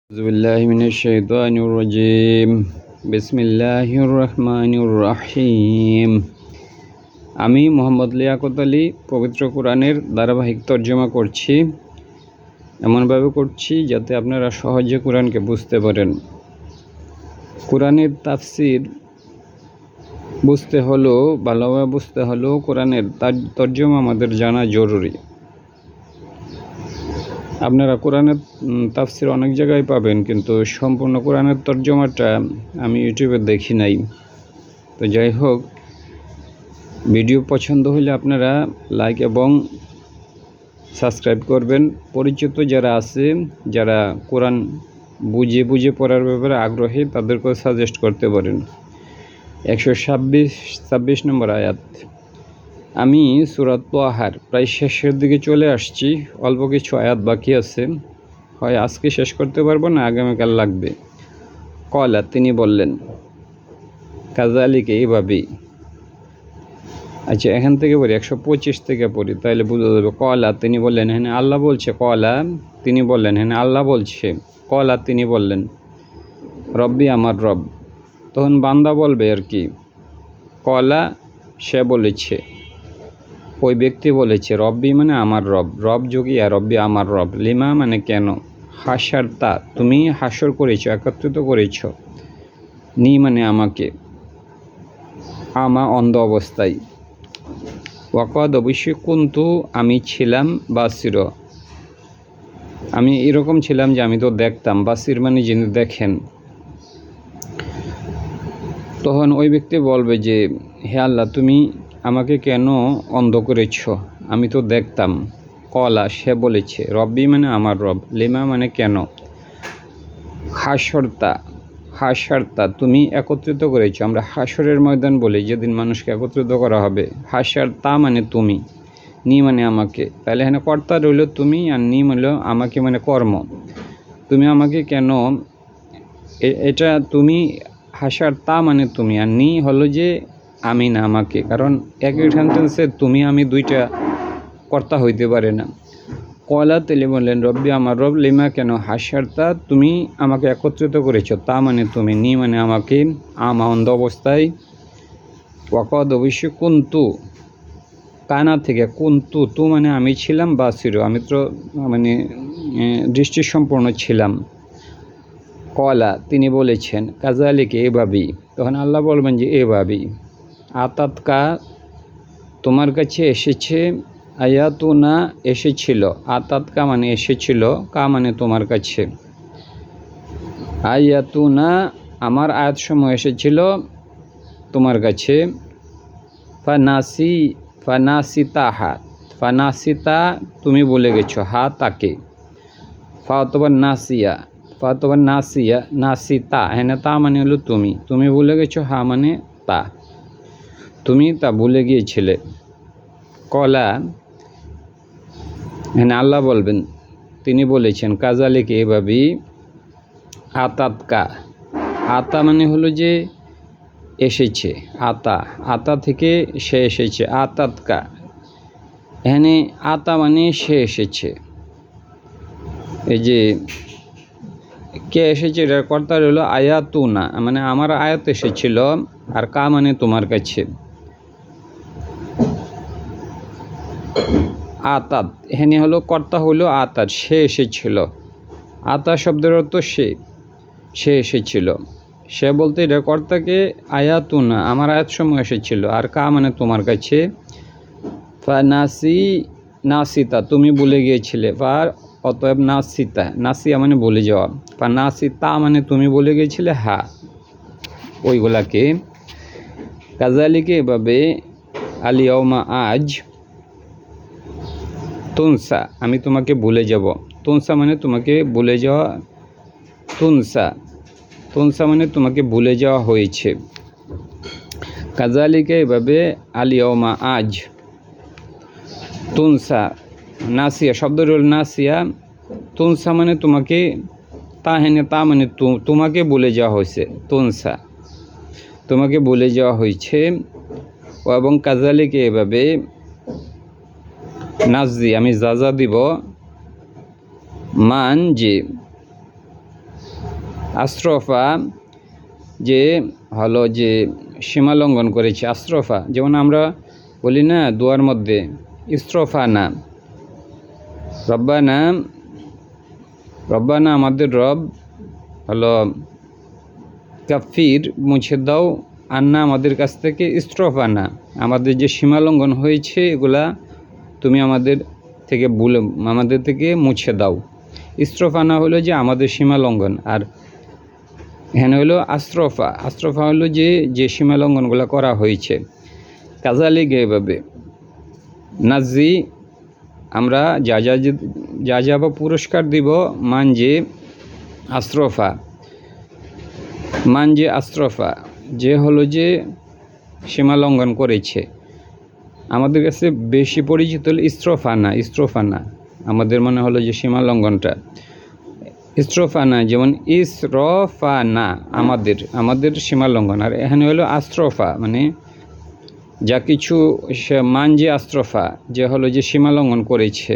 আউযুবিল্লাহি মিনাশ শাইতানির রাজীম। বিসমিল্লাহির রহমানির রহিম। আমি মোহাম্মদ লিয়াকত আলী পবিত্র কোরআনের ধারাবাহিক তর্জমা করছি। এমনভাবে করছি যাতে আপনারা সহজে কোরআনকে বুঝতে পারেন। কোরআনের তাফসির বুঝতে হলেও ভালোভাবে বুঝতে হলেও কোরআনের তর্জমা আমাদের জানা জরুরি। আপনারা কোরআনের তাফসির অনেক জায়গায় পাবেন, কিন্তু সম্পূর্ণ কোরআনের তর্জমাটা আমি ইউটিউবে দেখি নাই। তো যাই হোক, ভিডিও পছন্দ হলে আপনারা লাইক এবং সাবস্ক্রাইব করবেন। পরিচিত যারা আছে, যারা কোরআন বুঝে পড়ার ব্যাপারে আগ্রহী, তাদেরকেও সাজেস্ট করতে পারেন। 126 নম্বর আয়াত। আমি সূরা তাহার প্রায় শেষের দিকে চলে আসছি, অল্প কিছু আয়াত বাকি আছে, হয় আজকে শেষ করতে পারবো না আগামীকাল লাগবে। কলা, তিনি বললেন, কাযালিকা, এইভাবেই। আচ্ছা, এখান থেকে পড়ি, 125 থেকে পড়ি, তাহলে বুঝা যাবে। কলা, তিনি বললেন, হ্যাঁ আল্লাহ বলছে। কলা, তিনি বললেন, হ্যাঁ আল্লাহ বলছে। কলা, তিনি বললেন, রব্বি, আমার রব। তখন বান্দা বলবে আর কি, কলা, সে বলেছে, ওই ব্যক্তি বলেছে, রব্বি মানে আমার রব, রব যোগিয়া রব্বি আমার রব, লিমা মানে কেন, হাসার তা, তুমি হাসর করেছো, একত্রিত করেছ, নি মানে আমাকে, আমা অন্ধ অবস্থায়, ওয়াকদ অবশ্যই, কুন্তু আমি ছিলাম, বাসির আমি এরকম ছিলাম যে আমি তো দেখতাম, বাসির মানে যিনি দেখেন। তখন ওই ব্যক্তি বলবে যে, হে আল্লাহ, তুমি আমাকে কেন অন্ধ করেছ, আমি তো দেখতাম। কলা, সে বলেছে, রব্বি মানে আমার রব, লিমা মানে কেন, হাসরতা তুমি একত্রিত করেছ। আমরা হাসরের ময়দান বলি, যেদিন মানুষকে একত্রিত করা হবে। হাসরতা মানে তুমি, নি মানে আমাকে, তাহলে এখানে কর্তা রইল তুমি, আর নি হলো আমাকে মানে কর্ম। তুমি আমাকে কেন, এটা তুমি, হাসরতা মানে তুমি, আর নি হলো যে আমি না আমাকে, কারণ একই সেন্টেন্সে তুমি আমি দুইটা কর্তা হইতে পারে না। কয়লা, তেলে বললেন, রব্বি আমার রব, লিমা কেন, হাসারতা তুমি আমাকে একত্রিত করেছ, তা মানে তুমি, নি মানে আমাকে, আমা অন্ধ অবস্থায়, ওয়াকদ অবশ্যই, কুন্তু কানা থেকে, কুন্তু তু মানে আমি ছিলাম, বাসির আমি তো মানে দৃষ্টি সম্পূর্ণ ছিলাম। কয়লা, তিনি বলেছেন, কাযালিকা, এভাবেই। তখন আল্লাহ বলবেন যে এভাবেই। আতাতকা, তোমার কাছে এসেছে, আয়াতুনা এসেছিল, আতাতকা মানে এসেছিল, কা মানে তোমার কাছে, আয়াতুনা আমার আয়াতসমূহ এসেছিল তোমার কাছে, ফানাসিতাহা, ফানাসিতা তুমি বলে গেছো, হা তাকে, ফাতবার নাসিয়া নাসিতা, হ্যাঁ তা মানে হলো তুমি বলে গেছো, হা মানে তা, তুমি তা ভুলে গিয়েছিলে। কলা, হ্যাঁ আল্লাহ বলবেন, তিনি বলেছেন, কাযালিকা, এভাবেই। আতাতকা, আতা মানে হলো যে এসেছে, আতা থেকে সে এসেছে, আতাতকা, এখানে আতা মানে সে এসেছে। এই যে কে এসেছে, এটার কর্তা হলো আয়াতুনা, মানে আমার আয়াত এসেছিল, আর কা মানে তোমার কাছে। আতাত, এখানে হলো কর্তা হলো আতাত, সে এসেছিল। আতা শব্দের অর্থ সে এসেছিল। সে বলতে এটা কর্তাকে, আয়াতুনা আমার আয়াতসমূহ এসেছিল, আর কা মানে তোমার কাছে, নাসিতা তুমি ভুলে গিয়েছিলে, অতএব নাসিয়া মানে বলে যাওয়া, নাসিতা মানে তুমি বলে গিয়েছিলে, হা ওইগুলাকে। কাযালিকা, এভাবে, আলিয়াউমা আজ, তুনসা আমি তোমাকে ভুলে যাব, তুনসা মানে তোমাকে ভুলে যাওয়া, তুনসা মানে তোমাকে ভুলে যাওয়া হয়েছে। কাযালিকা, এভাবে, আলিয়াউমা আজ, তুনসা নাসিয়া শব্দ রইল নাসিয়া, তুনসা মানে তোমাকে, তা হেনে তা মানে তোমাকে ভুলে যাওয়া হয়েছে, তুনসা তোমাকে ভুলে যাওয়া হয়েছে। এবং কাযালিকা, এভাবে, নাজি আমি যাজা দিব, মান যে আশ্রফা যে হলো যে সীমা লঙ্ঘন করেছে, আশ্রফা যেমন আমরা বলি না দোয়ার মধ্যে ইস্ত্রফা না, রব্বানা রব্বানা আমাদের রব হলো কাফির মুছে দাও, আন্না আমাদের কাছ থেকে, ইস্ত্রফা না আমাদের যে সীমা লঙ্ঘন হয়েছে এগুলা তুমি আমাদের থেকে মুছে দাও। ইস্ত্রফানা হলো যে আমাদের সীমা লঙ্ঘন, আর এখানে হলো আশ্রফা হলো যে সীমা লঙ্ঘনগুলো করা হয়েছে। কাজালিক এভাবে নাজি আমরা যা পুরস্কার দিব মান যে আশ্রফা যে হলো যে সীমা লঙ্ঘন করেছে। আমাদের কাছে বেশি পরিচিত হলো ইস্ত্রফানা আমাদের মনে হলো যে সীমা লঙ্ঘনটা ইস্ত্রফানা, যেমন ইসরফানা আমাদের সীমা লঙ্ঘন। আর এখানে হলো আশ্রফা মানে যা কিছু মান যে আশ্রফা যে হলো যে সীমা লঙ্ঘন করেছে।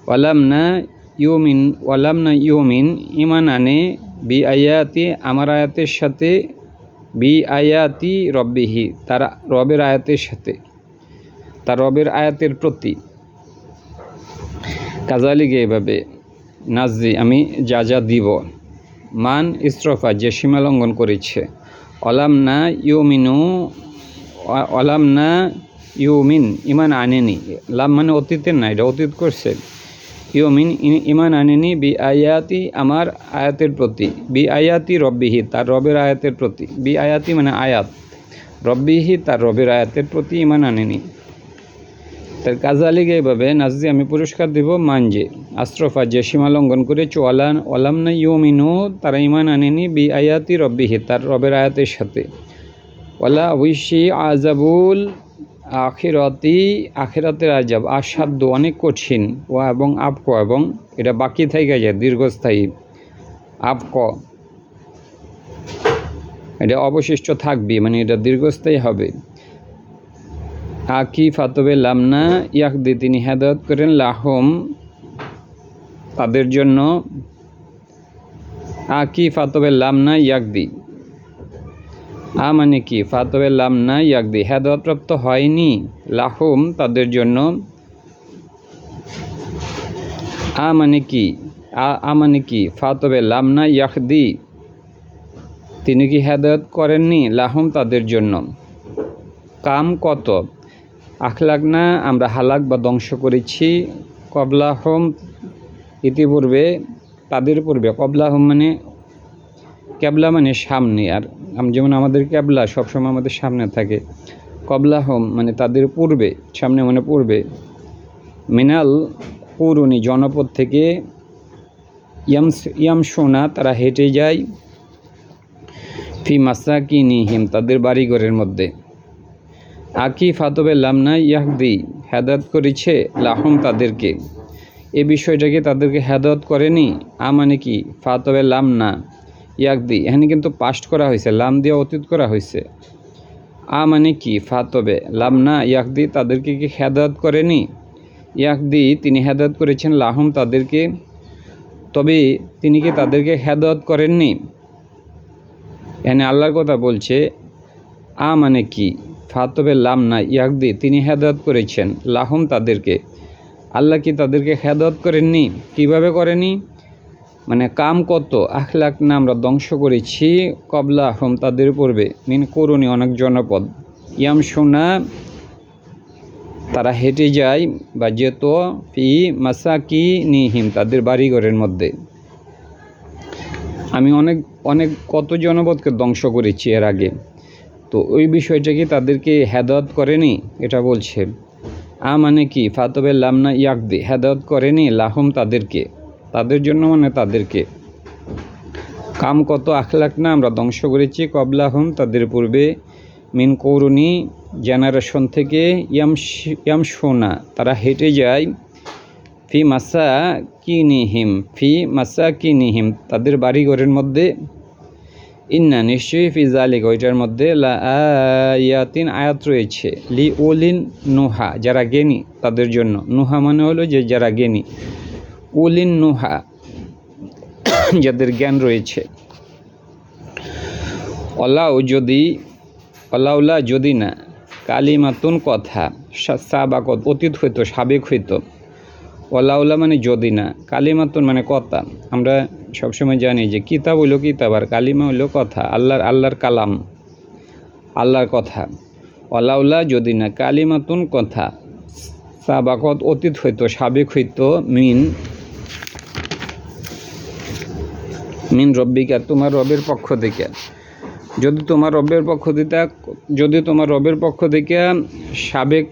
ওয়ালাম না ইউমিন ইমান আনে বি আয়াতি আমার আয়াতের সাথে, বি আয়াতি রব্বিহি তার রবের আয়াতের সাথে, তার রবের আয়াতের প্রতি। কাজালিকে এভাবে নাজি আমি যা দিব মান ইস্ত্রফা যে সীমা লঙ্ঘন করেছে। অলাম না ইউমিন ইমান আনেনি, লাম মানে অতীতের না, এটা অতীত করছে। ইউমিন ইমান আনেনি বি আয়াতি আমার আয়াতের প্রতি, বি আয়াতি রব্বিহি তার রবের আয়াতের প্রতি, বি আয়াতি মানে আয়াত, রব্বিহি তার রবের আয়াতের প্রতি ইমান আনেনি। তার কাজালিকে এইভাবে নাজি আমি পুরস্কার দেব মানজে আশ্রফা যে সীমা লঙ্ঘন করেছে। ওয়ালাম না ইউমিনু তারা ইমান আনেনি বি আয়াতি রব্বিহি তার রবের আয়াতের সাথে। ওয়ালা অবশ্যই আজাবুল আখিরাতের আজাব আসাধ্য অনেক কঠিন, ও এবং আপক এবং এটা বাকি থেকে যায় দীর্ঘস্থায়ী, আপক এটা অবশিষ্ট থাকবে মানে এটা দীর্ঘস্থায়ী হবে। আকি ফাতবে লামনা ইয়াকদি তিনি হেদায়ত করেন লাহম তাদের জন্য। আকি ফাতবে লামনা ইয়াকদি মানে কি ফাতবে লামনা ইয়াকদি হেদায়তপ্রাপ্ত হয়নি লাহুম তাদের জন্য। মানে কি ফাতবে লামনা ইয়াকদি তিনি কি হেদায়ত করেননি লাহুম তাদের জন্য। কাম কত আখলাক না আমরা হালাক বা ধ্বংস করেছি, কবলাহম ইতিপূর্বে তাদের পূর্বে, কবলাহম মানে ক্যাবলা মানে সামনে, আর যেমন আমাদের ক্যাবলা সবসময় আমাদের সামনে থাকে, কবলাহম মানে তাদের পূর্বে, সামনে মানে পূর্বে। মিনাল কুরুনি জনপদ থেকে, ইয়ামশোনা তারা হেঁটে যায়, ফি মাসাকিনিহিম তাদের বাড়িঘরের মধ্যে। আকি ফাতবে লামনা ইয়াহদি হেদায়ত করেছে লাহুম তাদেরকে, এ বিষয়টাকে তাদেরকে হেদায়ত করেনি। মানে কি ফাতবে লামনা ইয়াকদি এখানে কিন্তু পাস্ট করা হয়েছে, লাম দিয়ে অতীত করা হয়েছে। মানে কি ফাতবে লামনা ইয়াকদি তাদেরকে কি হেদায়ত করেনি, ইয়াকদি তিনি হেদায়ত করেছেন লাহুম তাদেরকে, তবে তিনি কি তাদেরকে হেদায়ত করেননি। এখানে আল্লাহর কথা বলছে। মানে কি ফাতবে লামনা ইয়াকদি তিনি হেদায়ত করেছেন লাহুম তাদেরকে, আল্লাহ কি তাদেরকে হেদায়ত করেননি। কিভাবে করেনি মানে কাম কত আখলাক না আমরা ধ্বংস করেছি কবলা আহম তাদের পূর্বে, মিন করুনি অনেক জনপদ, ইয়ামশোনা তারা হেঁটে যায় বা যেত, ফি মাসাকিনিহিম তাদের বাড়িঘরের মধ্যে। আমি অনেক কত জনপদকে ধ্বংস করেছি এর আগে, তো ওই বিষয়টা কি তাদেরকে হেদায়ত করেনি এটা বলছে। মানে কি ফাতবে লামনা ইয়াকদি হেদায়ত করেনি লাহুম তাদেরকে, তাদের জন্য মানে তাদেরকে। কাম কত আখলাক না আমরা ধ্বংস করেছি কবলাহুম তাদের পূর্বে, মিন কৌরুনি জেনারেশন থেকে, ইয়ামশোনা তারা হেঁটে যায়, ফি মাসাকিনিহিম তাদের বাড়িঘরের মধ্যে। ইন্না নিশ্চয়ই ফি জালিকা ওইটার মধ্যে লা আয়াতিন আয়াত রয়েছে, লি উলিন নুহা যারা জ্ঞানী তাদের জন্য। নুহা মানে হলো যে যারা জ্ঞানী, উলিন নুহা যাদের জ্ঞান রয়েছে। অলাউলা যদি না, কালিমাতুন কথা, সাবাকত অতীত হইতো, সাবেক হইতো। অলাউলা মানে যদি না, কালিমাতুন মানে কথা। আমরা সবসময় জানি যে কিতাব হইল কিতাব আর কালিমা হইল কথা, আল্লাহর কালাম, আল্লাহর কথা। অলাউলা যদি না, কালিমাতুন কথা, সাবাকত অতীত হইতো, সাবেক হইতো, মিন রব্বিকা তোমার রবের পক্ষ থেকে। যদি তোমার রবের পক্ষ থেকে সাবেক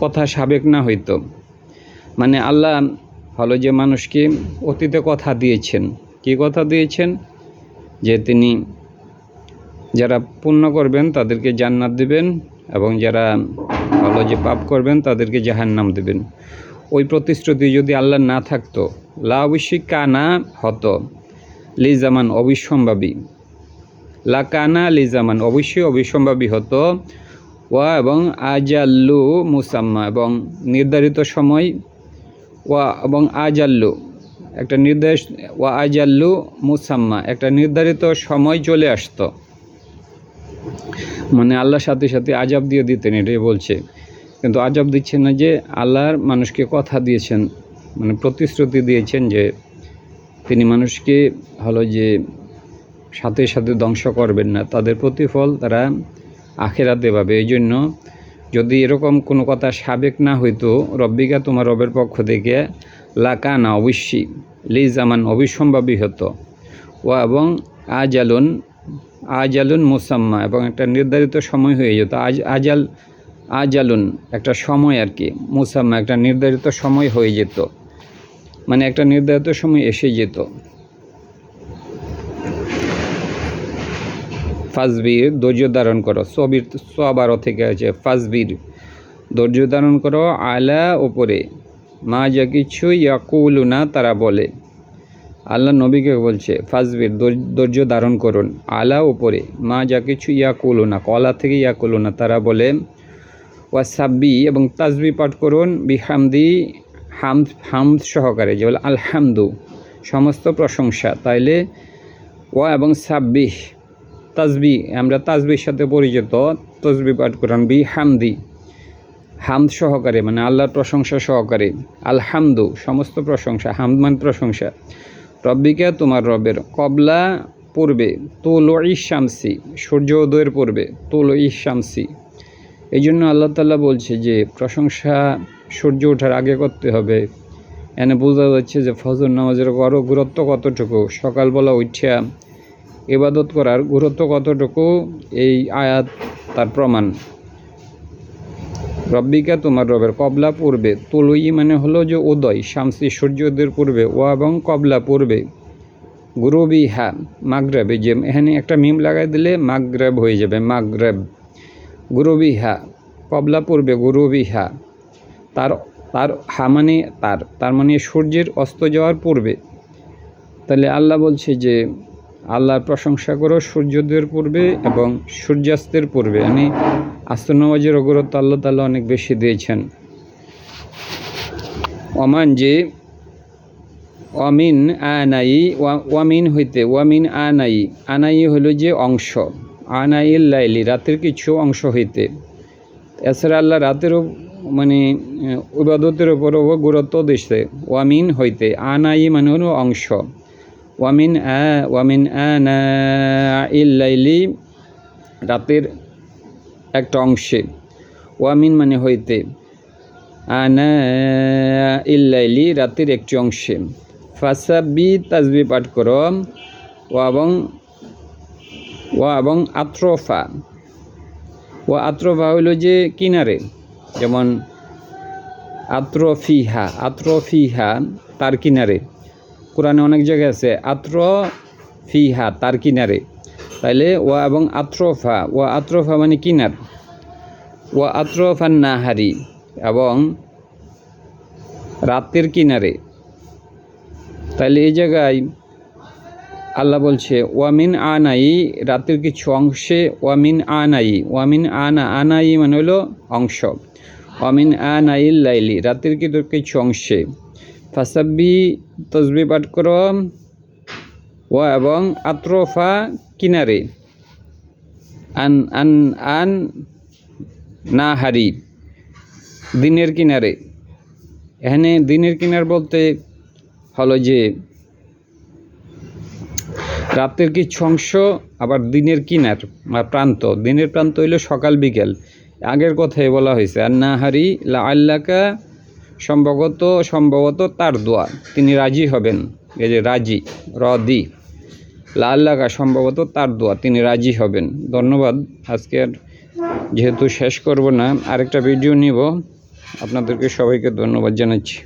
কথা সাবেক না হইতো, মানে আল্লাহ হলো যে মানুষকে অতীতে কথা দিয়েছেন। কি কথা দিয়েছেন? যে তিনি যারা পুণ্য করবেন তাদেরকে জান্নাত দিবেন, এবং যারা হলো যে পাপ করবেন তাদেরকে জাহান্নাম দিবেন। ওই প্রতিশ্রুতি যদি আল্লাহ না থাকতো, লা অবশ্যই কানা হতো, লিজামান অবিসম্ভাবী, লা কানা লিজামান অবশ্যই অবিসম্ভাবী হতো, ওয়া এবং আজাল্লু মুসাম্মা এবং নির্ধারিত সময়, ওয়া এবং আজাল্লু একটা ওয়া আজাল্লু মুসাম্মা একটা নির্ধারিত সময় চলে আসতো। মানে আল্লাহর সাথে সাথে আজাব দিয়ে দিতেন, এটাই বলছে। কিন্তু আজাব দিচ্ছেন না, যে আল্লাহর মানুষকে কথা দিয়েছেন, মানে প্রতিশ্রুতি দিয়েছেন যে তিনি মানুষকে হলো যে সাথে সাথে ধ্বংস করবেন না, তাদের প্রতিফল তারা আখিরাতে পাবে। এই জন্য যদি এরকম কোনো কথা সাবেক না হইতো, রব্বিকা তোমার রবের পক্ষ থেকে, লাকানা অবশ্যই, লিজামান অবিসম্ভাবী হতো, ও এবং আজালুন মুসাম্মা এবং একটা নির্ধারিত সময় হয়ে যেত। আজালুন একটা সময় আর কি, মুসাম্মা একটা নির্ধারিত সময় হয়ে যেত, মানে একটা নির্ধারিত সময় এসে যেত। ফাজবির ধৈর্য ধারণ করো, সবারও থেকে আছে ফাজবির ধৈর্য ধারণ করো, আলা উপরে, মা যা কিছু ইয়াকুলুনা তারা বলে। আল্লাহ নবীকে বলছে ফাজবির ধৈর্য ধারণ করুন, আলা উপরে, মা যা কিছু ইয়াকুলুনা কলা থেকে ইয়াকুলুনা তারা বলে, ওয়াসাব্বি এবং তাজবি পাঠ করুন, বিহামদি হামদ সহকারে, যে বলে আলহামদু সমস্ত প্রশংসা। তাইলে ওয়া এবং সাব্বিহ তাজবি, আমরা তাজবির সাথে পরিচিত, তসবি পাঠ করুন, বিহামদি হামদ সহকারে, মানে আল্লাহর প্রশংসা সহকারে, আলহামদু সমস্ত প্রশংসা, হামদ মানে প্রশংসা, রব্বিকা তোমার রবের, কবলা পূর্বে, তুলুই শামসি সূর্য উদয়ের পূর্বে, তুলুই শামসি। এই জন্য আল্লাহ তাআলা বলছে যে প্রশংসা সূর্য ওঠার আগে করতে হবে। এনে বোঝা যাচ্ছে যে ফজর নামাজের আরও গুরুত্ব কতটুকু, সকালবেলা উঠিয়া ইবাদত করার গুরুত্ব কতটুকু, এই আয়াত তার প্রমাণ। রব্বিকা তোমার রবের, কবলা পূর্বে, তুলুই মানে হলো যে উদয়, শামসি সূর্যোদয়ের পূর্বে, ও এবং কবলা পূর্বে, গুরুবিহা মাগরেব, যে এখানে একটা মিম লাগাই দিলে মাগরেব হয়ে যাবে, মাগরেব, গুরুবিহা কবলা পূর্বে, গুরুবিহা তার হা মানে তার মানে সূর্যের অস্ত যাওয়ার পূর্বে। তাহলে আল্লাহ বলছে যে আল্লাহর প্রশংসা করো সূর্যোদয়ের পূর্বে এবং সূর্যাস্তের পূর্বে। মানে আস্ত নামাজের গুরুত্ব আল্লাহ তাআলা অনেক বেশি দিয়েছেন। ওমান যে ওয়ামিন আনাই, ওয়ামিন হইতে, ওয়ামিন আনাই হইল যে অংশ, আনাইল লাইলি রাতের কিছু অংশ হইতে। এছাড়া আল্লাহ রাতেরও মানে ইবাদতের উপরও গুরুত্ব দিচ্ছে। ওয়ামিন হইতে, আনাই মানে হলো অংশ, ওয়ামিন আনাইল লাইলি রাতের একটা অংশে, ওয়ামিন মানে হইতে, আনাইল লাইলি রাতের একটি অংশে, ফাসাব্বি তাজবি পাঠ করো, ওয়া এবং আত্রফা, আত্রফা হইল যে কিনারে, যেমন আত্রফিহা তার কিনারে, কোরআনে অনেক জায়গায় আছে আত্রফিহা তার কিনারে। তাইলে ওয়া এবং আত্রফা মানে কিনার, ওয়া আত্রফান নাহারি এবং রাতের কিনারে। তাইলে এই জায়গায় আল্লাহ বলছে ওয়ামিন আনাই রাতের কিছু অংশে, ওয়ামিন আনাই মানে হলো অংশ, ওয়ামিন আনাইল লাইলি রাতের কিছু অংশে, ফাসাব্বি তসবি পাঠ করো, ওয়া এবং আত্রফা কিনারে, আন আন আন না হারি, দিনের কিনারে। এখানে দিনের কিনার বলতে হলো যে রাতের কিছু অংশ, আবার দিনের কিনার বা প্রান্ত। দিনের প্রান্ত হইল সকাল বিকেল, আগের কথাই বলা হয়েছে। আর না হারি লা আল্লাকা, সম্ভবত তার দোয়া, তিনি রাজি হবেন। এই যে রাজি, রদি, লা আল্লাকা সম্ভবত তার দোয়া, তিনি রাজি হবেন। ধন্যবাদ। আজকে আর যেহেতু শেষ করব না, আরেকটা ভিডিও নিব। আপনাদেরকে সবাইকে ধন্যবাদ জানাচ্ছি।